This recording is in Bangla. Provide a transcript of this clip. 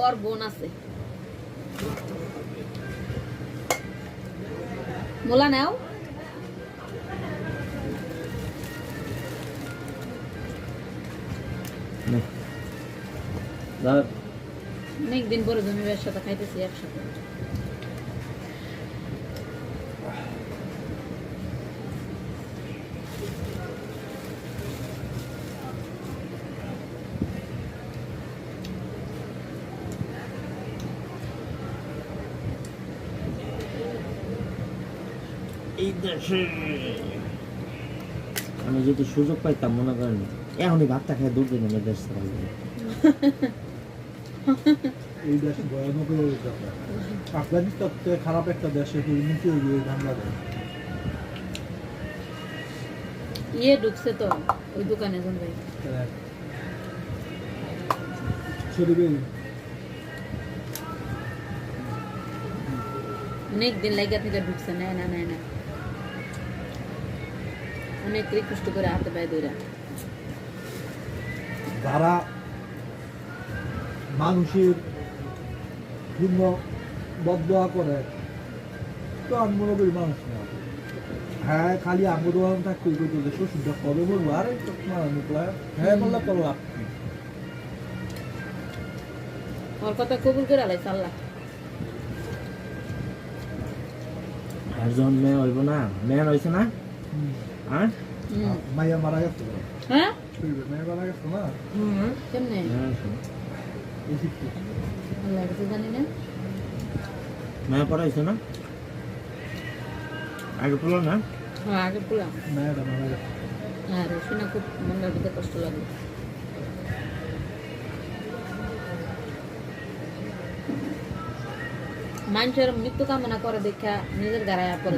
ওর বোন আছে। মোলা নাও। অনেকদিন পরে জমিবার সাথে খাইতেছি একসাথে। এই দেশে আমি যদি সুযোগ পাইতাম মনে করেন এখনই ভাতটা খেয়ে দৌড় দিন আমার দেশ ছাড়া এই দেশ ভয়ানক হয়ে গেছে। আফগানিস্তান থেকে খারাপ একটা দেশে পরিণতি হয়ে গিয়ে বাংলাদেশ। ইয়ে ঢুকছে তো ওই দোকানে জন ভাই। অনেক দিন লাগিয়া থেকে ঢুকছে না না না না অনেক রিকোয়েস্ট করে হাতে পায়ে ধরে। যারা মানুষের জন্য বদদোয়া করে তো আমি মনে করি মানুষ না। হ্যাঁ খালি আমি দোকান থাকতে যে শ্বশুরটা কবে বলবো আরে হ্যাঁ বললে করো আপনি ওর কথা কবুল করে আলাইছে আল্লাহ। আর যখন মেয়ে হইব না মেয়ে হয়েছে না হ্যাঁ মাইয়া মারা গেছে। হ্যাঁ মাইয়া মারা গেছে না কেমনে আল্লাহ কিছু জানি না। মেয়ে পড়াইছে না আগে পড়লো না। হ্যাঁ আগে পুরা মায়াটা মারা গেছে। আরে শুনে খুব মনের ভিতরে কষ্ট লাগে। মানুষের মৃত্যু কামনা করে দেখা নিজের গাড়ায় পরে